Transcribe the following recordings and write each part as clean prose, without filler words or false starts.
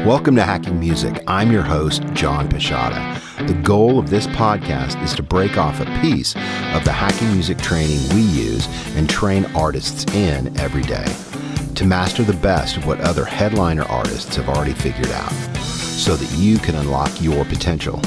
Welcome to Hacking Music. I'm your host, John Pisciotta. The goal of this podcast is to break off a piece of the hacking music training we use and train artists in every day to master the best of what other headliner artists have already figured out so that you can unlock your potential.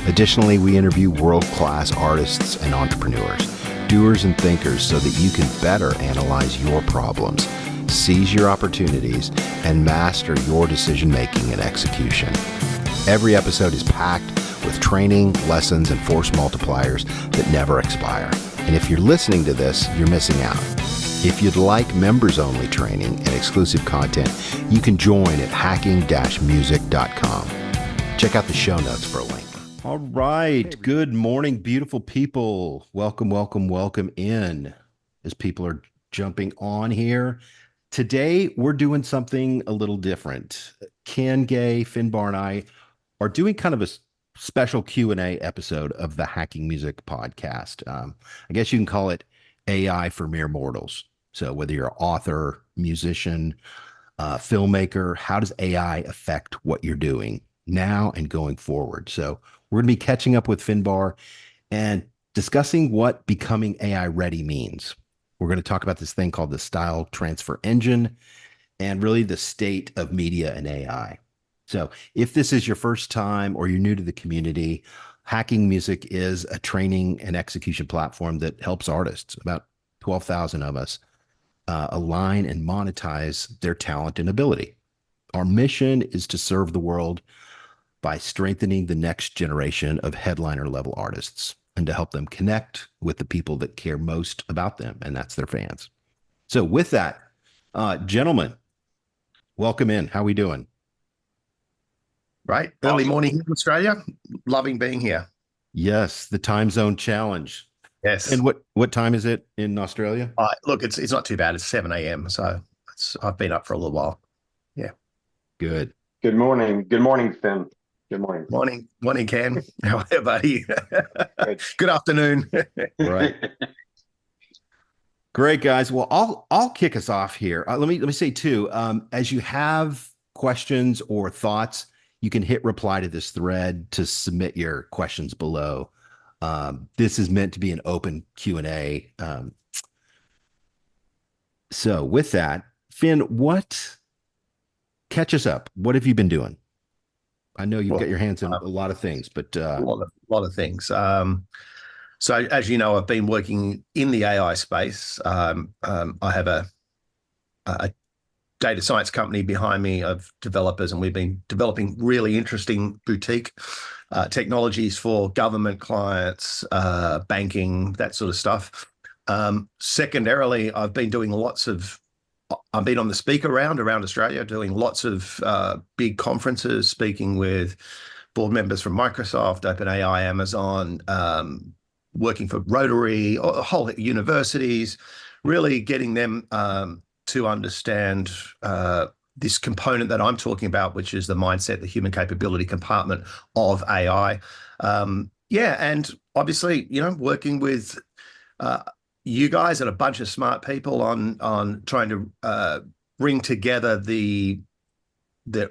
Additionally, we interview world-class artists and entrepreneurs, doers and thinkers so that you can better analyze your problems, seize your opportunities, and master your decision-making and execution. Every episode is packed with training, lessons, and force multipliers that never expire. And if you're listening to this, you're missing out. If you'd like members-only training and exclusive content, you can join at hacking-music.com. Check out the show notes for a link. All right. Good morning, beautiful people. Welcome, welcome, welcome in as people are jumping on here. Today, we're doing something a little different. Ken, Gay, Finbar, and I are doing kind of a special Q&A episode of the Hacking Music podcast. I guess you can call it AI for mere mortals. So whether you're an author, musician, filmmaker, how does AI affect what you're doing now and going forward? So we're going to be catching up with Finbar and discussing what becoming AI ready means. We're going to talk about this thing called the Style Transfer Engine and really the state of media and AI. So if this is your first time or you're new to the community, Hacking Music is a training and execution platform that helps artists, about 12,000 of us, align and monetize their talent and ability. Our mission is to serve the world by strengthening the next generation of headliner level artists and to help them connect with the people that care most about them, and that's their fans. So with that, gentlemen, welcome in. How are we doing? Right. Early morning here in Australia. Loving being here. Yes, the time zone challenge. Yes. And what time is it in Australia? Look, it's not too bad. It's 7 a.m. So I've been up for a little while. Yeah. Good. Good morning. Good morning, Finn. Good morning. Morning, Ken. How are you, buddy? Good afternoon. Right. Great, guys. Well, I'll kick us off here. Let me say too, as you have questions or thoughts, you can hit reply to this thread to submit your questions below. This is meant to be an open Q&A. So with that, Finn, catch us up. What have you been doing? I know you've got your hands on a lot of things, but a lot of things. So as you know, I've been working in the AI space. I have a data science company behind me of developers, and we've been developing really interesting boutique technologies for government clients, banking, that sort of stuff. Secondarily, I've been on the speaker round around Australia, doing lots of big conferences, speaking with board members from Microsoft, OpenAI, Amazon, working for Rotary, whole universities, really getting them to understand this component that I'm talking about, which is the mindset, the human capability compartment of AI. And obviously, working with you guys and a bunch of smart people on trying to bring together the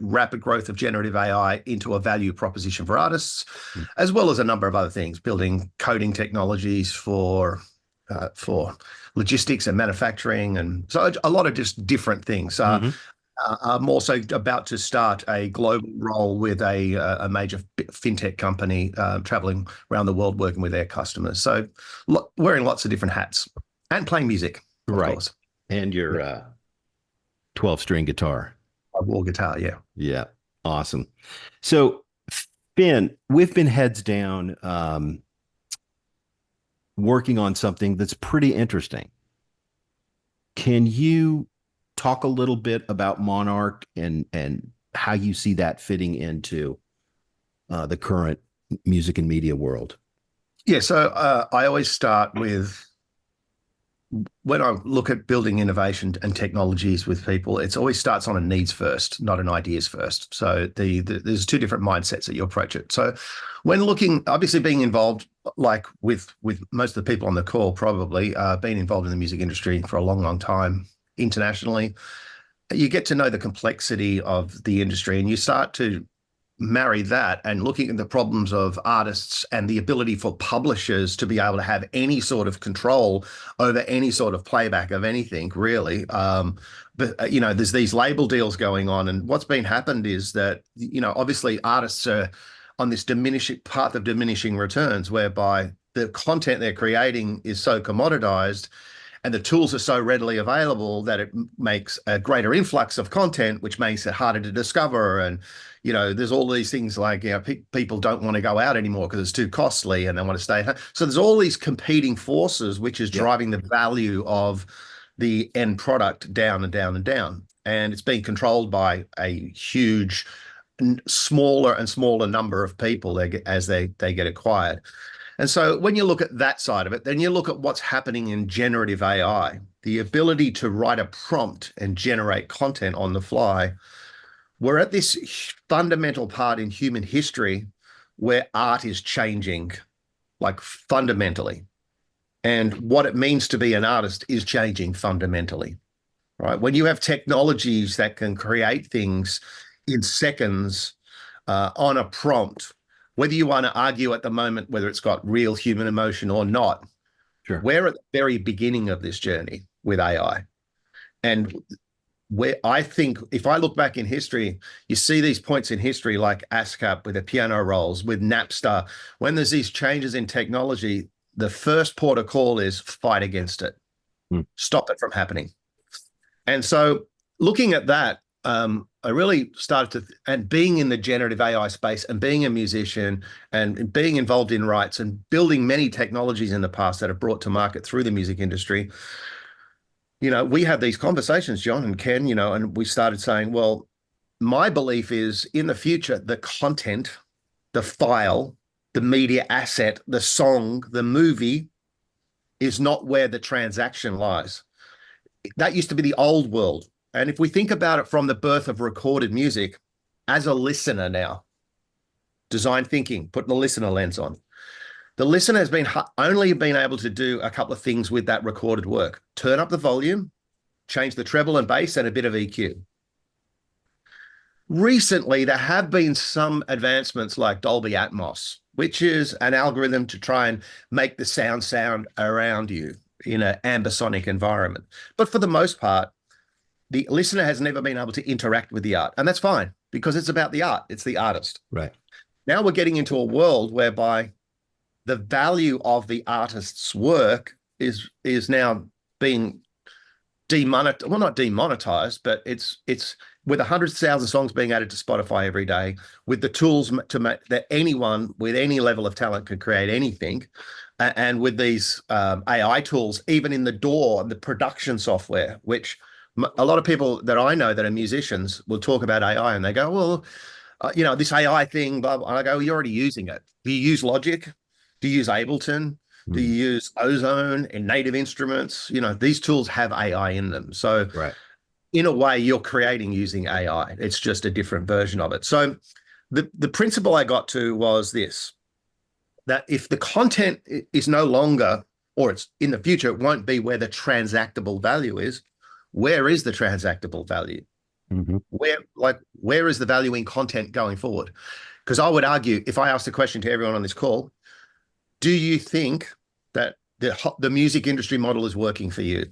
rapid growth of generative AI into a value proposition for artists, as well as a number of other things, building coding technologies for logistics and manufacturing, and so a lot of just different things. I'm also about to start a global role with a major fintech company, traveling around the world working with their customers. So wearing lots of different hats and playing music, of course. And your 12-string guitar. My war guitar, yeah. Yeah, awesome. So, Finn, we've been heads down working on something that's pretty interesting. Can you talk a little bit about Monarch and how you see that fitting into the current music and media world? Yeah, so I always start with, when I look at building innovation and technologies with people, it always starts on a needs first, not an ideas first. So there's two different mindsets that you approach it. So when looking, obviously being involved, like with most of the people on the call, probably been involved in the music industry for a long, long time internationally. you get to know the complexity of the industry, and you start to marry that and looking at the problems of artists and the ability for publishers to be able to have any sort of control over any sort of playback of anything, really. But there's these label deals going on, and what's been happened is that, obviously artists are on this diminishing path of diminishing returns, whereby the content they're creating is so commoditized and the tools are so readily available that it makes a greater influx of content, which makes it harder to discover. And, there's all these things like, people don't want to go out anymore because it's too costly and they want to stay at home. So there's all these competing forces, which is driving the value of the end product down and down and down. And it's being controlled by a huge, smaller and smaller number of people as they get acquired. And so when you look at that side of it, then you look at what's happening in generative AI, the ability to write a prompt and generate content on the fly. We're at this fundamental part in human history where art is changing, like fundamentally. And what it means to be an artist is changing fundamentally, right? When you have technologies that can create things in seconds on a prompt, whether you want to argue at the moment whether it's got real human emotion or not, sure, we're at the very beginning of this journey with AI. And where I think, if I look back in history, you see these points in history like ASCAP with the piano rolls, with Napster. When there's these changes in technology, the first port of call is fight against it. Stop it from happening. And so looking at that, I really started to, and being in the generative AI space and being a musician and being involved in rights and building many technologies in the past that are brought to market through the music industry, we had these conversations, John and Ken, and we started saying, well, my belief is in the future, the content, the file, the media asset, the song, the movie is not where the transaction lies. That used to be the old world. And if we think about it from the birth of recorded music, as a listener now, design thinking, putting the listener lens on, the listener has only been able to do a couple of things with that recorded work. Turn up the volume, change the treble and bass, and a bit of EQ. Recently, there have been some advancements like Dolby Atmos, which is an algorithm to try and make the sound around you in an ambisonic environment. But for the most part, the listener has never been able to interact with the art. And that's fine, because it's about the art. It's the artist. Right. Now we're getting into a world whereby the value of the artist's work is now being demonetized. Well, not demonetized, but it's with 100,000 songs being added to Spotify every day, with the tools to make that anyone with any level of talent can create anything. And with these AI tools, even in the DAW and the production software, which a lot of people that I know that are musicians will talk about AI and they go, well, this AI thing, blah, blah. And I go, well, you're already using it. Do you use Logic? Do you use Ableton? Do you use Ozone and Native Instruments? These tools have AI in them. So in a way, you're creating using AI. It's just a different version of it. So the principle I got to was this, that if the content is no longer, or it's in the future, it won't be where the transactable value is. Where is the transactable value? Where is the value in content going forward? Because I would argue, if I asked a question to everyone on this call, do you think that the music industry model is working for you?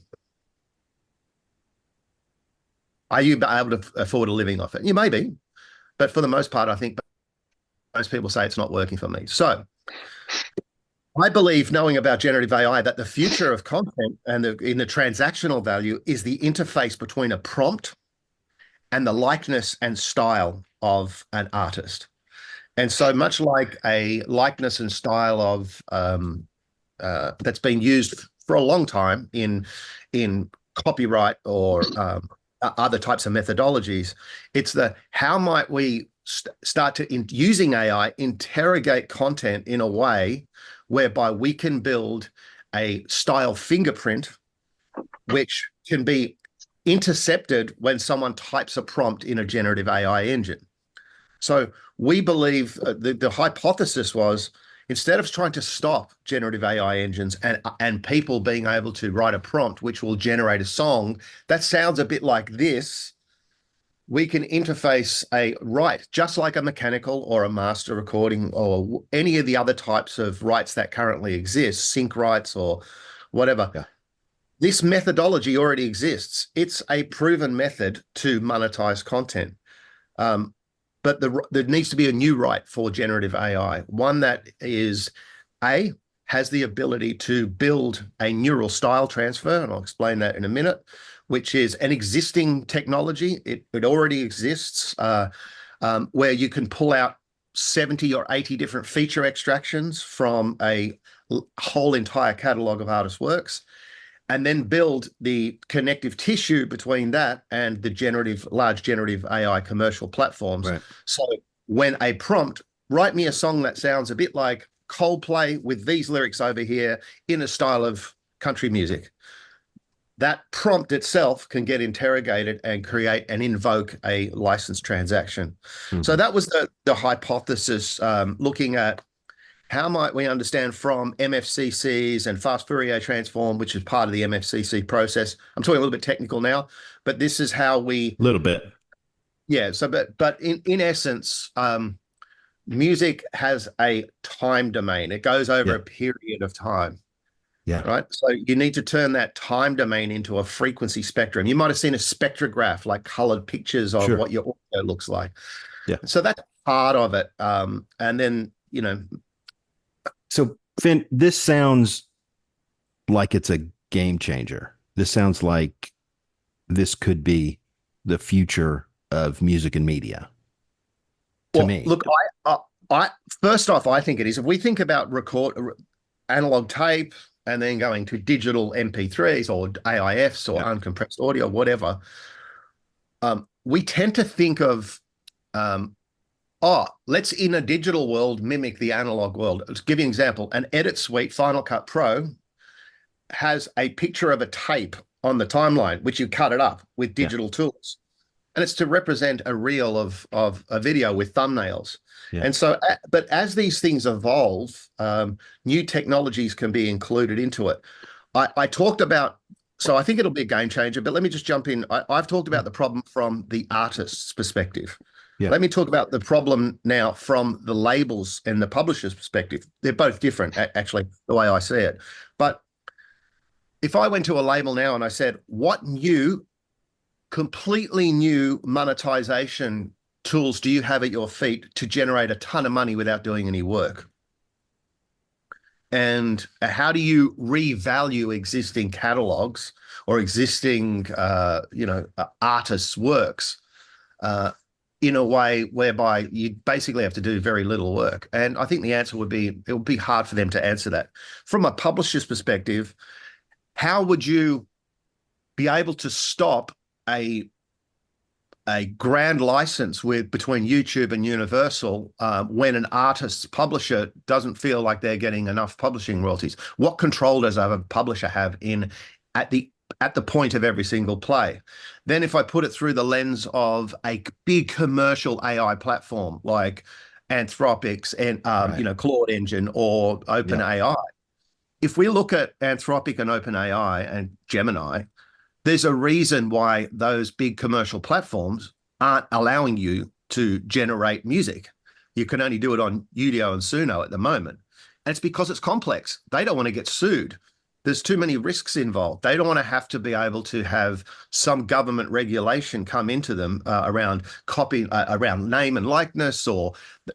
Are you able to afford a living off it? You may be, but for the most part, I think most people say it's not working for me. So I believe, knowing about generative AI, that the future of content and in the transactional value is the interface between a prompt and the likeness and style of an artist. And so much like a likeness and style of that's been used for a long time in copyright or other types of methodologies, it's how might we start to, using AI, interrogate content in a way whereby we can build a style fingerprint which can be intercepted when someone types a prompt in a generative AI engine. So we believe the hypothesis was, instead of trying to stop generative AI engines and people being able to write a prompt which will generate a song that sounds a bit like this, we can interface a write, just like a mechanical or a master recording or any of the other types of rights that currently exist, sync rights or whatever. Yeah. This methodology already exists. It's a proven method to monetize content. But there needs to be a new right for generative AI, one that has the ability to build a neural style transfer, and I'll explain that in a minute, which is an existing technology. It already exists, where you can pull out 70 or 80 different feature extractions from a whole entire catalog of artists' works, and then build the connective tissue between that and the large generative AI commercial platforms. Right. So when a prompt, write me a song that sounds a bit like Coldplay with these lyrics over here in a style of country music, that prompt itself can get interrogated and create and invoke a license transaction. Mm-hmm. So that was the hypothesis, looking at how might we understand from MFCCs and fast Fourier transform, which is part of the MFCC process. I'm talking a little bit technical now, but this is how we... Little bit. Yeah. So, but in essence, music has a time domain. It goes over a period of time. Yeah. Right. So you need to turn that time domain into a frequency spectrum. You might have seen a spectrograph, like colored pictures of what your audio looks like. Yeah. So that's part of it. And then, So, Finn, this sounds like it's a game changer. This sounds like this could be the future of music and media. To me, look, I first off, I think it is. If we think about analog tape and then going to digital MP3s or AIFs or uncompressed audio, whatever, we tend to think of let's in a digital world mimic the analog world. Let's give you an example. An Edit Suite Final Cut Pro has a picture of a tape on the timeline, which you cut it up with digital tools. And it's to represent a reel of a video with thumbnails. Yeah. And so, but as these things evolve, new technologies can be included into it. I talked about, so I think it'll be a game changer, but let me just jump in. I've talked about the problem from the artist's perspective. Yeah. Let me talk about the problem now from the labels and the publisher's perspective. They're both different, actually, the way I see it. But if I went to a label now and I said, what completely new monetization tools do you have at your feet to generate a ton of money without doing any work? And how do you revalue existing catalogs or existing, artists' works in a way whereby you basically have to do very little work? And I think the answer would be, it would be hard for them to answer that. From a publisher's perspective, how would you be able to stop a grand license between YouTube and Universal when an artist's publisher doesn't feel like they're getting enough publishing royalties? What control does a publisher have at the point of every single play? Then if I put it through the lens of a big commercial AI platform like Anthropic's and Claude Engine or OpenAI, if we look at Anthropic and OpenAI and Gemini, there's a reason why those big commercial platforms aren't allowing you to generate music. You can only do it on Udio and Suno at the moment. And it's because it's complex. They don't want to get sued. There's too many risks involved. They don't want to have to be able to have some government regulation come into them around name and likeness, or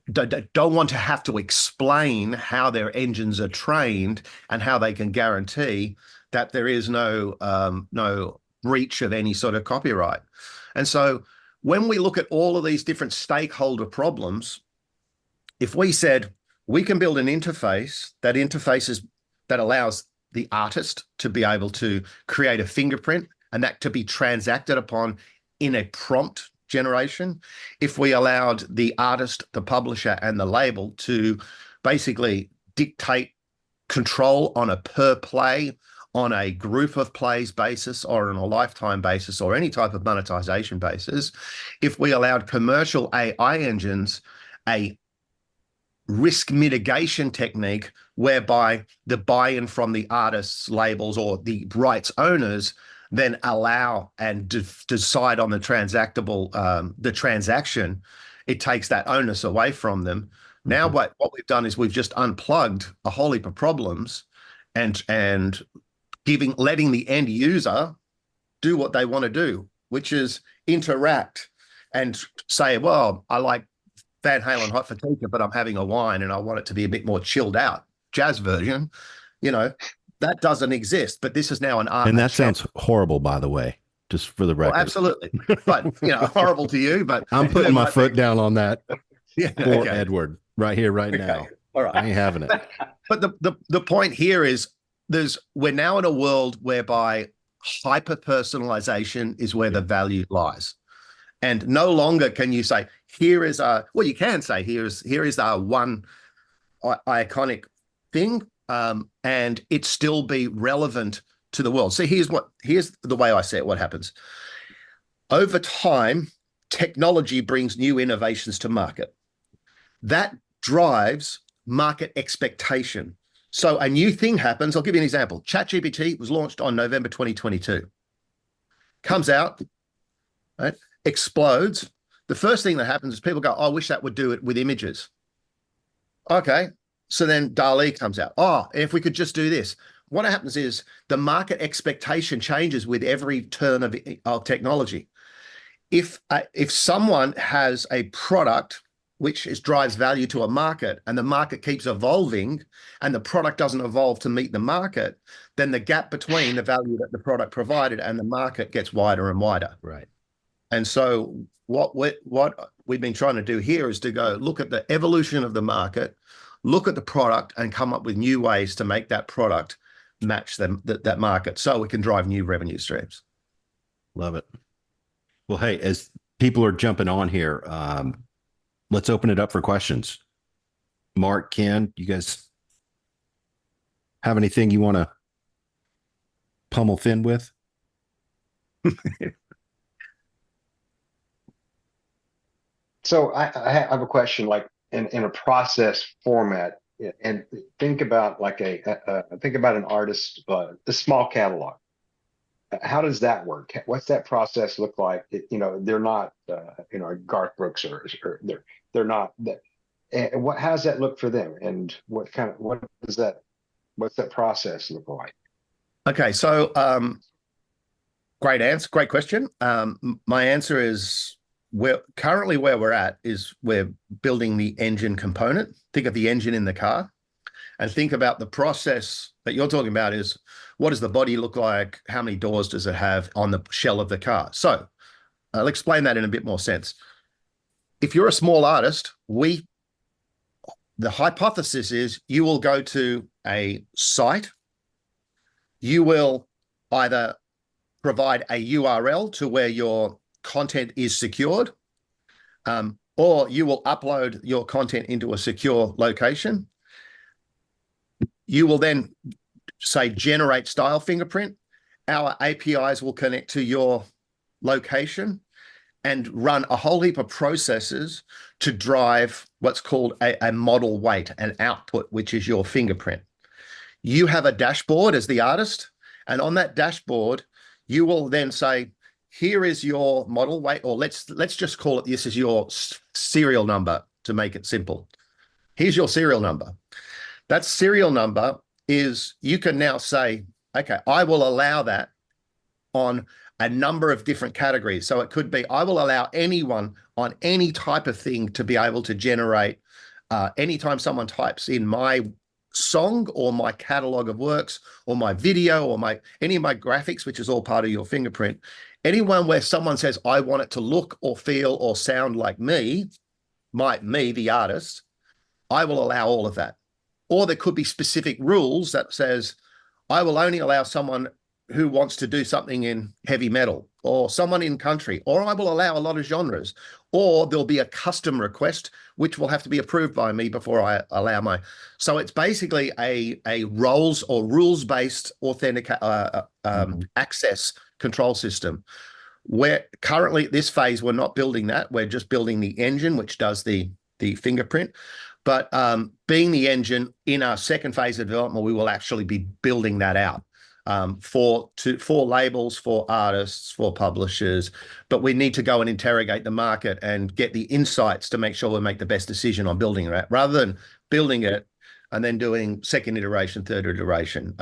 don't want to have to explain how their engines are trained and how they can guarantee that there is no breach of any sort of copyright. And so when we look at all of these different stakeholder problems, if we said we can build an interface that allows the artist to be able to create a fingerprint and that to be transacted upon in a prompt generation, if we allowed the artist, the publisher, and the label to basically dictate control on a per play, on a group of plays basis, or on a lifetime basis, or any type of monetization basis, if we allowed commercial AI engines a risk mitigation technique whereby the buy-in from the artists, labels, or the rights owners then allow and decide on the the transaction, it takes that onus away from them. Now, what we've done is we've just unplugged a whole heap of problems and letting the end user do what they want to do, which is interact and say, well, I like Van Halen Hot Fatiga, but I'm having a wine and I want it to be a bit more chilled out jazz version. That doesn't exist, but this is now an art. And that sounds horrible, by the way, just for the record. Well, absolutely. But, horrible to you, but I'm putting my foot down on that for Edward right here, right now. All right. I ain't having it. But the point here is we're now in a world whereby hyper-personalization is where the value lies. And no longer can you say, you can say, here is our one iconic thing, and it still be relevant to the world. So here's the way I say it, what happens. Over time, technology brings new innovations to market. That drives market expectation. So a new thing happens. I'll give you an example. ChatGPT was launched on November 2022. Comes out, right? Explodes. The first thing that happens is people go, oh, I wish that would do it with images. Okay. So then DALL-E comes out. Oh, if we could just do this. What happens is the market expectation changes with every turn of technology. If someone has a product which drives value to a market and the market keeps evolving and the product doesn't evolve to meet the market, then the gap between the value that the product provided and the market gets wider and wider. Right. And so what we've been trying to do here is to go look at the evolution of the market, look at the product and come up with new ways to make that product match that market so we can drive new revenue streams. Love it. Well, hey, as people are jumping on here, let's open it up for questions. Mark, Ken, you guys have anything you want to pummel Finn with? So I have a question, like in a process format, and think about like think about an artist, a small catalog. How does that work? What's that process look like? They're not, Garth Brooks or they're not that. How does that look for them? And what's that process look like? Okay, so great answer, great question. My answer is where we're at is we're building the engine component. Think of the engine in the car and think about the process that you're talking about is what does the body look like? How many doors does it have on the shell of the car? So I'll explain that in a bit more sense. If you're a small artist, the hypothesis is you will go to a site, you will either provide a URL to where your content is secured, or you will upload your content into a secure location. You will then say generate style fingerprint. Our APIs will connect to your location and run a whole heap of processes to drive what's called a model weight, an output, which is your fingerprint. You have a dashboard as the artist, and on that dashboard, you will then say, here is your model weight, or let's just call it, this is your serial number to make it simple. Here's your serial number. That serial number is, you can now say, okay, I will allow that on a number of different categories. So it could be, I will allow anyone on any type of thing to be able to generate, anytime someone types in my song or my catalog of works or my video or any of my graphics, which is all part of your fingerprint, anyone where someone says, I want it to look or feel or sound like me, the artist, I will allow all of that. Or there could be specific rules that says, I will only allow someone who wants to do something in heavy metal or someone in country, or I will allow a lot of genres, or there'll be a custom request, which will have to be approved by me before I allow so it's basically a roles or rules-based access control system. Where currently at this phase, we're not building that. We're just building the engine, which does the fingerprint. But being the engine in our second phase of development, we will actually be building that out. for labels, for artists, for publishers, but we need to go and interrogate the market and get the insights to make sure we make the best decision on building it, rather than building it and then doing second iteration, third iteration.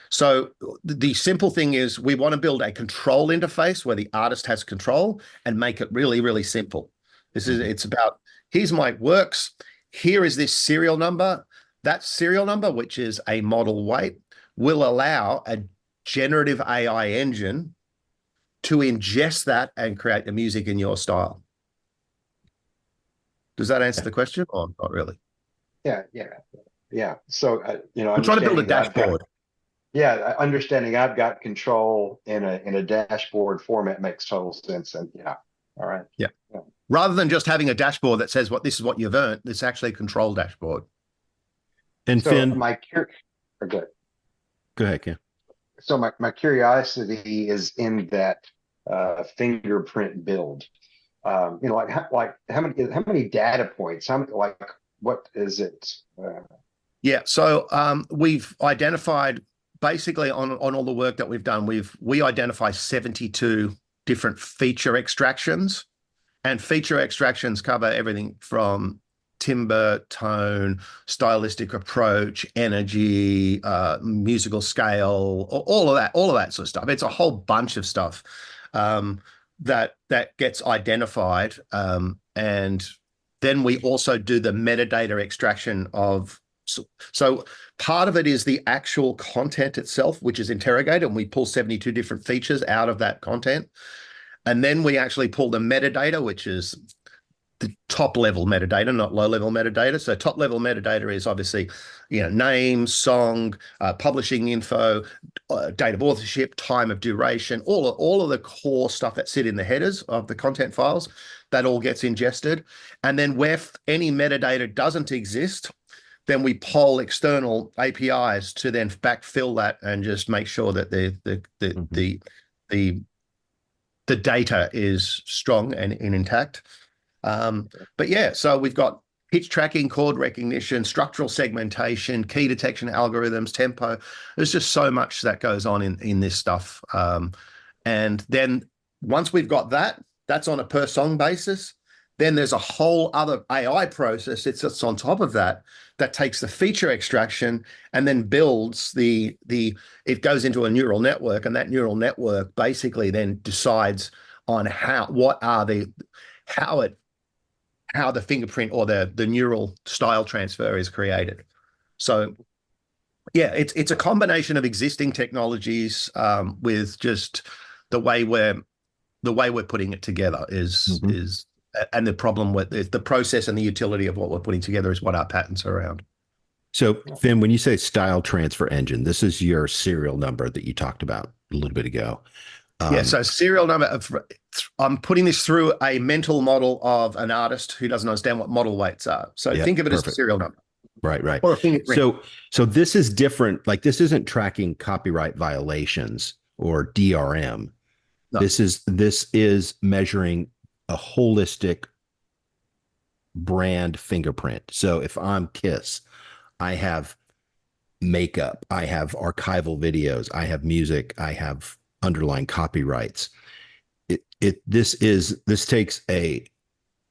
So the simple thing is we want to build a control interface where the artist has control and make it really, really simple. It's about, here's my works, here is this serial number. That serial number, which is a model weight, will allow a generative AI engine to ingest that and create the music in your style. Does that answer the question, or not really? Yeah. So, I'm trying to build a dashboard. Understanding I've got control in a dashboard format makes total sense. And all right. Yeah. Rather than just having a dashboard that says this is what you've earned, it's actually a control dashboard. And so Finn, go ahead, Ken. So my curiosity is in that fingerprint build. Like how many data points? What is it? So we've identified, basically on all the work that we've done, we identify 72 different feature extractions, and feature extractions cover everything from timbre, tone, stylistic approach, energy, musical scale, all of that sort of stuff. It's a whole bunch of stuff that gets identified, and then we also do the metadata extraction of. So part of it is the actual content itself, which is interrogated, and we pull 72 different features out of that content, and then we actually pull the metadata, which is the top level metadata, not low level metadata. So top level metadata is obviously, name, song, publishing info, date of authorship, time of duration, all of the core stuff that sit in the headers of the content files. That all gets ingested, and then where any metadata doesn't exist, then we poll external APIs to then backfill that and just make sure that the data is strong and intact. So we've got pitch tracking, chord recognition, structural segmentation, key detection algorithms, tempo. There's just so much that goes on in this stuff. And then once we've got that, that's on a per song basis. Then there's a whole other AI process that sits on top of that takes the feature extraction and then builds it goes into a neural network, and that neural network basically then decides on how the fingerprint or the neural style transfer is created. So it's a combination of existing technologies with just the way we're putting it together is and the problem with the process and the utility of what we're putting together is what our patents are around. So Finn, when you say style transfer engine, this is your serial number that you talked about a little bit ago. So serial number, I'm putting this through a mental model of an artist who doesn't understand what model weights are. So think of it as a serial number. Right. Or a fingerprint. So this is different. Like, this isn't tracking copyright violations or DRM. No. This is measuring a holistic brand fingerprint. So if I'm Kiss, I have makeup, I have archival videos, I have music, I have underlying copyrights. This takes a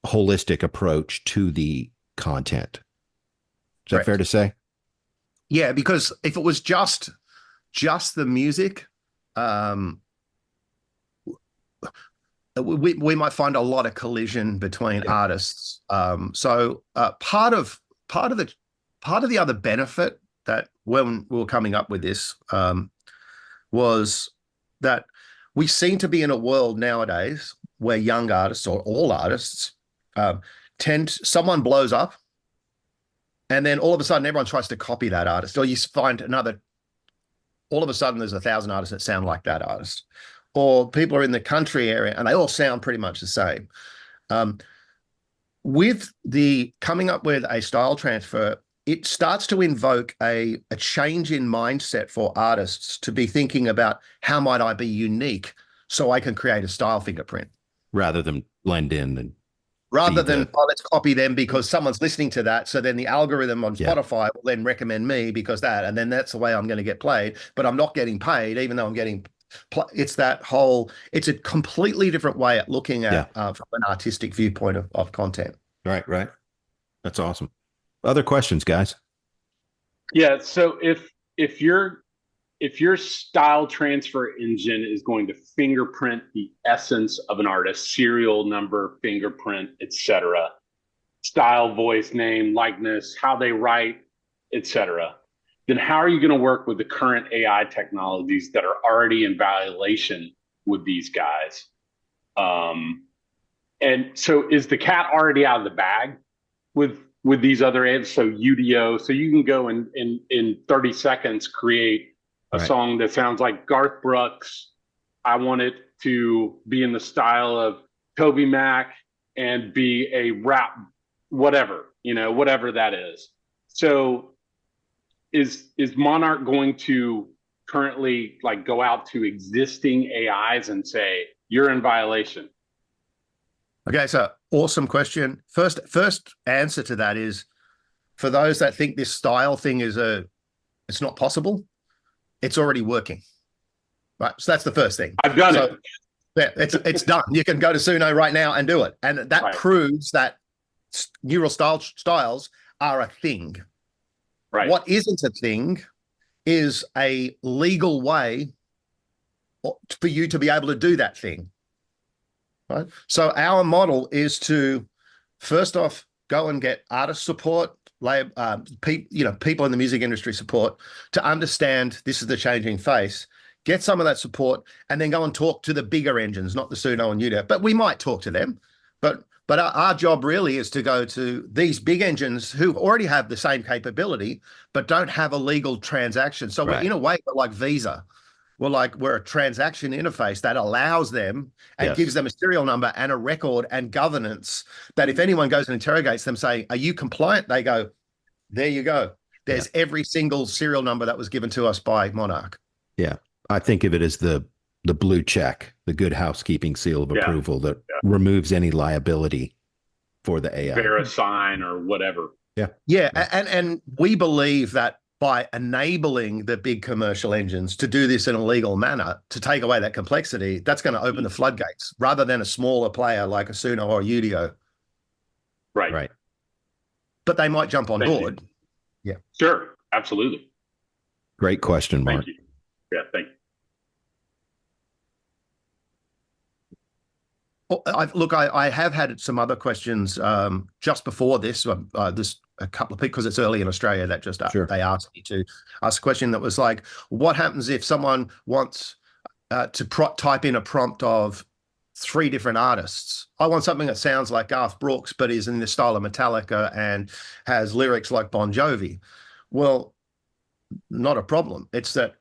holistic approach to the content. Is that fair to say? Yeah, because if it was just the music, we might find a lot of collision between artists. So part of the other benefit that when we were coming up with this was that we seem to be in a world nowadays where young artists, or all artists, someone blows up, and then all of a sudden everyone tries to copy that artist, or you find all of a sudden there's 1,000 artists that sound like that artist. Or people are in the country area and they all sound pretty much the same. With the coming up with a style transfer, it starts to invoke a change in mindset for artists to be thinking about how might I be unique so I can create a style fingerprint. Rather than blend in. rather be than, oh, let's copy them because someone's listening to that. So then the algorithm on Spotify will then recommend me because that, and then that's the way I'm going to get played, but I'm not getting paid, even though I'm getting, it's that whole, it's a completely different way at looking at from an artistic viewpoint of content. Right, right. That's awesome. Other questions, guys? Yeah. So if your style transfer engine is going to fingerprint the essence of an artist, serial number, fingerprint, etc., style, voice, name, likeness, how they write, etc., then how are you going to work with the current AI technologies that are already in violation with these guys? And so is the cat already out of the bag with these other apps? So UDO, so you can go in 30 seconds create a song that sounds like Garth Brooks. I want it to be in the style of Toby Mac and be a rap, whatever, whatever that is. So is Monarch going to currently like go out to existing AIs and say, you're in violation? Okay, so awesome question. First answer to that is, for those that think this style thing it's not possible, it's already working. Right. So that's the first thing. I've done it. Yeah, it's done. You can go to Suno right now and do it. And that proves that neural styles are a thing. Right. What isn't a thing is a legal way for you to be able to do that thing. Right. So our model is to first off go and get artist support, people in the music industry support to understand this is the changing face. Get some of that support, and then go and talk to the bigger engines, not the Suno and UDO. But we might talk to them. But our job really is to go to these big engines who already have the same capability, but don't have a legal transaction. So in a way, we're like Visa. We're a transaction interface that allows them and gives them a serial number and a record and governance that if anyone goes and interrogates them, saying, are you compliant? They go, there you go. There's every single serial number that was given to us by Monarch. Yeah. I think of it as the blue check, the good housekeeping seal of approval that removes any liability for the AI. VeriSign or whatever. Yeah. Yeah. And we believe that by enabling the big commercial engines to do this in a legal manner, to take away that complexity, that's going to open the floodgates rather than a smaller player like a Suno or a UDO. Right. But they might jump on board. Yeah. Sure. Absolutely. Great question, Mark. Thank you. Yeah. Thank you. I have had some other questions just before this. A couple of people, because it's early in Australia, that just they asked me to ask a question that was like, what happens if someone wants to type in a prompt of 3 different artists? I want something that sounds like Garth Brooks, but is in the style of Metallica and has lyrics like Bon Jovi. Well, not a problem. It's that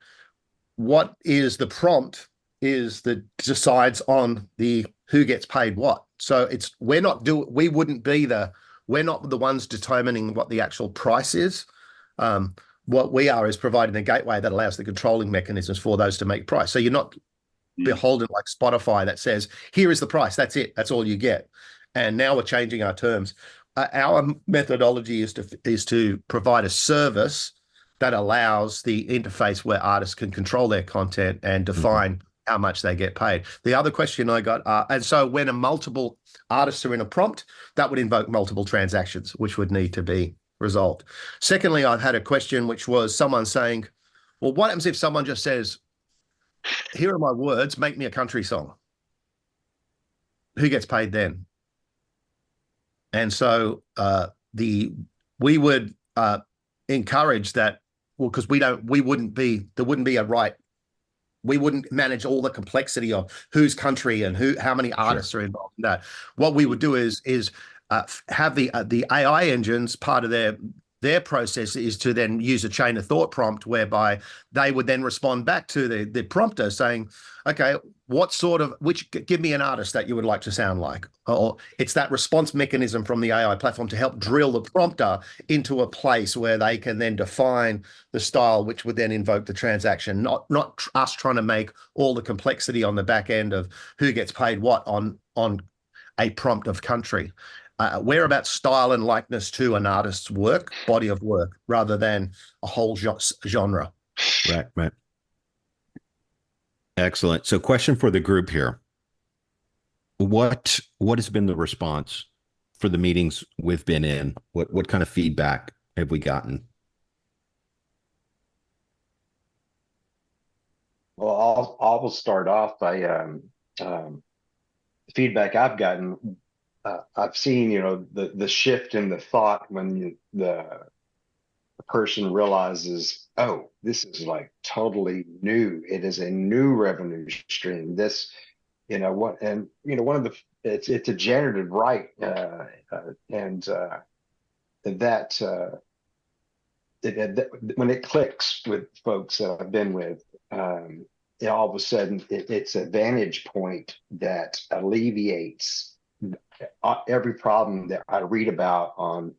what is the prompt is that decides on the who gets paid what. So we're not the ones determining what the actual price is. What we are is providing a gateway that allows the controlling mechanisms for those to make price. So you're not beholden like Spotify that says, here is the price. That's it. That's all you get. And now we're changing our terms. Our methodology is to provide a service that allows the interface where artists can control their content and define how much they get paid. The other question I got, and so when multiple artists are in a prompt, that would invoke multiple transactions, which would need to be resolved. Secondly, I've had a question, which was someone saying, well, what happens if someone just says, here are my words, make me a country song? Who gets paid then? And so we would encourage that, well, because there wouldn't be a right. We wouldn't manage all the complexity of whose country and how many artists are involved in that. What we would do is have the AI engines, part of their process is to then use a chain of thought prompt whereby they would then respond back to the prompter saying, okay, give me an artist that you would like to sound like. Or it's that response mechanism from the AI platform to help drill the prompter into a place where they can then define the style, which would then invoke the transaction, not us trying to make all the complexity on the back end of who gets paid what on a prompt of country. We're about style and likeness to an artist's work, body of work, rather than a whole genre. Right, right. Excellent. So question for the group here. What has been the response for the meetings we've been in? What kind of feedback have we gotten? Well, I'll start off by feedback I've gotten. I've seen, the shift in the thought when the person realizes, oh, this is like totally new. It is a new revenue stream. This, one of the it's a generative right, and that when it clicks with folks that I've been with, all of a sudden it's a vantage point that alleviates every problem that I read about on.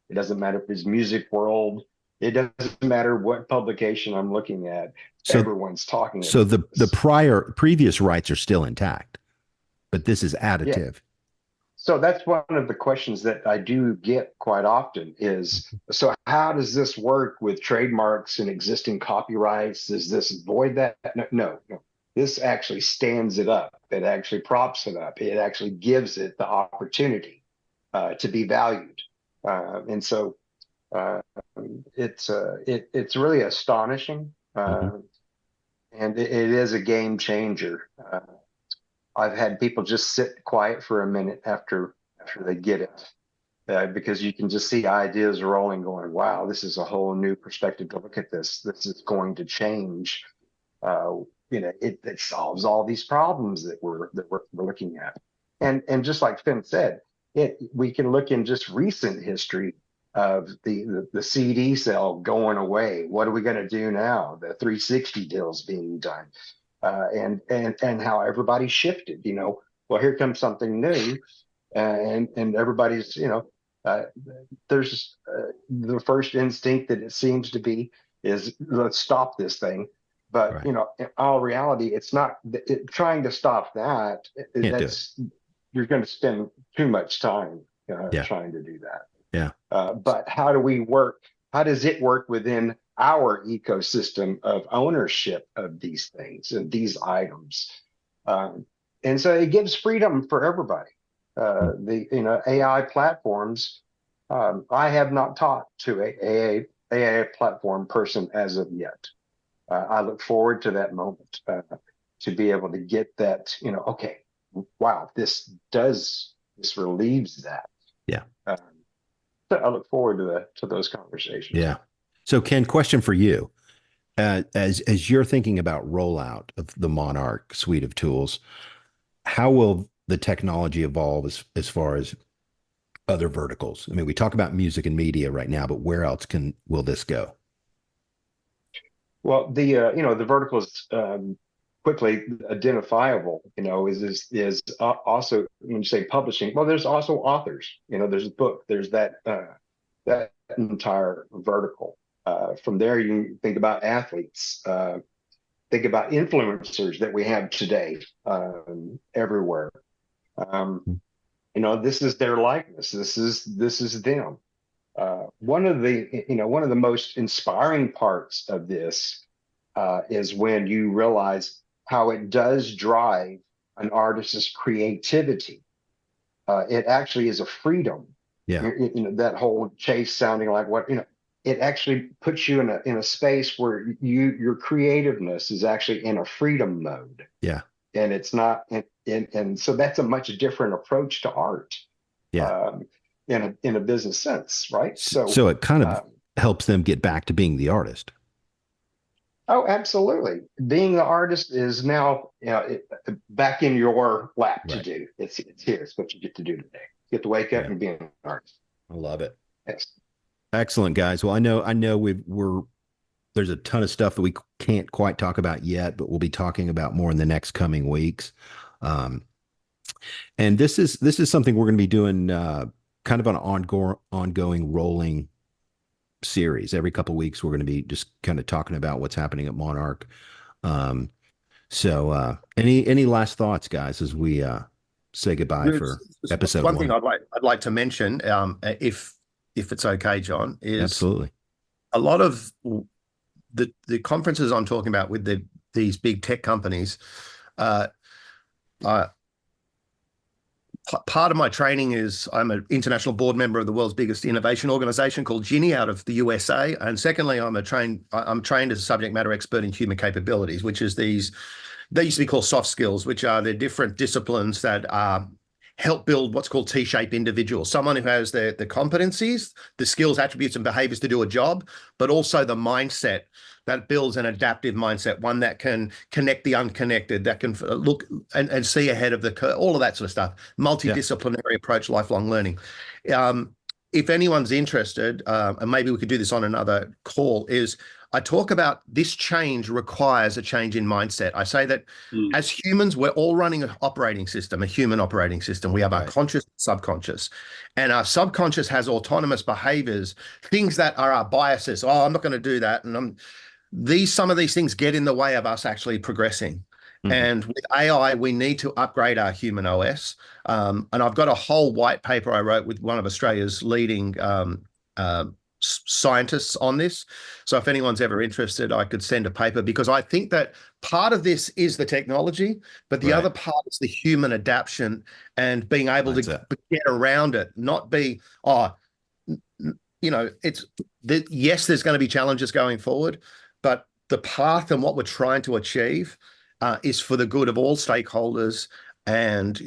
It doesn't matter if it's Music World. It doesn't matter what publication I'm looking at. So, everyone's talking. So the previous rights are still intact, but this is additive. Yeah. So that's one of the questions that I do get quite often is, so how does this work with trademarks and existing copyrights? Does this void that? No. This actually stands it up. It actually props it up. It actually gives it the opportunity to be valued. And so it's really astonishing. And it is a game changer. I've had people just sit quiet for a minute after they get it, because you can just see ideas rolling, going, "Wow, this is a whole new perspective to look at this. This is going to change." It solves all these problems that we're looking at, and just like Finn said, we can look in just recent history of the CD sale going away. What are we going to do now? The 360 deals being done. And how everybody shifted, well, here comes something new, and everybody's, there's the first instinct that it seems to be is, let's stop this thing. But, right. In all reality, it's not trying to stop that. You're going to spend too much time trying to do that. Yeah. But how do we work? How does it work within our ecosystem of ownership of these things and these items? And so it gives freedom for everybody. The AI platforms, I have not talked to a AI platform person as of yet. I look forward to that moment to be able to get that, okay, wow, this relieves that. Yeah. So I look forward to those conversations. Yeah. So Ken, question for you. As you're thinking about rollout of the Monarch suite of tools, how will the technology evolve as far as other verticals? I mean, we talk about music and media right now, but where else will this go? Well, the verticals quickly identifiable, is also, when you say publishing, well, there's also authors, there's a book, there's that entire vertical. From there, you think about athletes, think about influencers that we have today everywhere. This is their likeness. This is them. One of the most inspiring parts of this is when you realize how it does drive an artist's creativity. It actually is a freedom. Yeah. That whole chase sounding like what, it actually puts you in a space where your creativeness is actually in a freedom mode. Yeah. And it's not, and so that's a much different approach to art. Yeah. In a business sense, right? So it kind of helps them get back to being the artist. Oh, absolutely. Being the artist is now, back in your lap to do. It's here. It's what you get to do today. You get to wake up and be an artist. I love it. Yes. Excellent, guys. Well, I know there's a ton of stuff that we can't quite talk about yet, but we'll be talking about more in the next coming weeks. And this is something we're going to be doing kind of an ongoing rolling series. Every couple of weeks, we're going to be just kind of talking about what's happening at Monarch. So any last thoughts, guys, as we say goodbye for episode one one. thing I'd like to mention, if it's okay, John, is Absolutely. a lot of the conferences I'm talking about with these big tech companies. Part of my training is I'm an international board member of the world's biggest innovation organization called Ginny out of the USA. And secondly, I'm trained as a subject matter expert in human capabilities, which is they used to be called soft skills, which are the different disciplines that help build what's called T-shaped individuals. Someone who has the competencies, the skills, attributes, and behaviors to do a job, but also the mindset that builds an adaptive mindset, one that can connect the unconnected, that can look and see ahead of the curve, all of that sort of stuff. Multidisciplinary approach, lifelong learning. If anyone's interested, and maybe we could do this on another call, is I talk about this change requires a change in mindset. I say that as humans, we're all running an operating system, a human operating system. We have our conscious, subconscious, and our subconscious has autonomous behaviors, things that are our biases. Oh, I'm not going to do that. And some of these things get in the way of us actually progressing. And with AI, we need to upgrade our human OS. And I've got a whole white paper I wrote with one of Australia's leading scientists on this. So if anyone's ever interested, I could send a paper, because I think that part of this is the technology, but the other part is the human adaptation and being able to get around it, not be, yes, there's going to be challenges going forward, but the path and what we're trying to achieve is for the good of all stakeholders. And,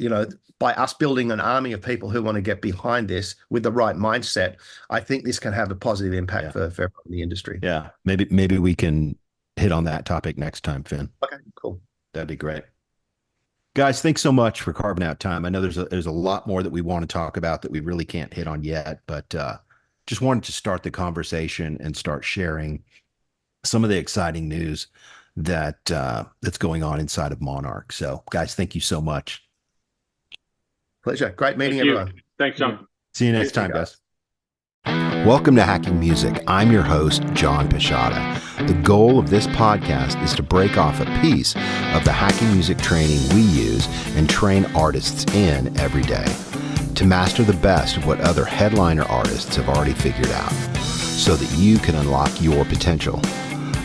by us building an army of people who want to get behind this with the right mindset, I think this can have a positive impact for everyone in the industry. Yeah. Maybe we can hit on that topic next time, Finn. Okay, cool. That'd be great. Guys, thanks so much for carving out time. I know there's a lot more that we want to talk about that we really can't hit on yet, but just wanted to start the conversation and start sharing some of the exciting news that's going on inside of Monarch. So, guys, thank you so much. Pleasure. Great meeting everyone. Thanks, John. See you next time, guys. Welcome to Hacking Music. I'm your host, John Pisciotta. The goal of this podcast is to break off a piece of the hacking music training we use and train artists in every day to master the best of what other headliner artists have already figured out so that you can unlock your potential.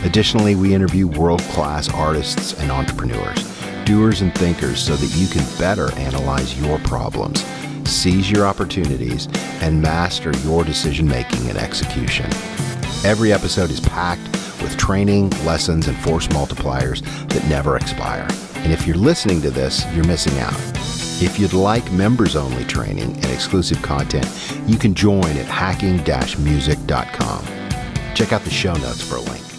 Additionally, we interview world-class artists and entrepreneurs, doers and thinkers, so that you can better analyze your problems, seize your opportunities, and master your decision-making and execution. Every episode is packed with training, lessons, and force multipliers that never expire. And if you're listening to this, you're missing out. If you'd like members-only training and exclusive content, you can join at hacking-music.com. Check out the show notes for a link.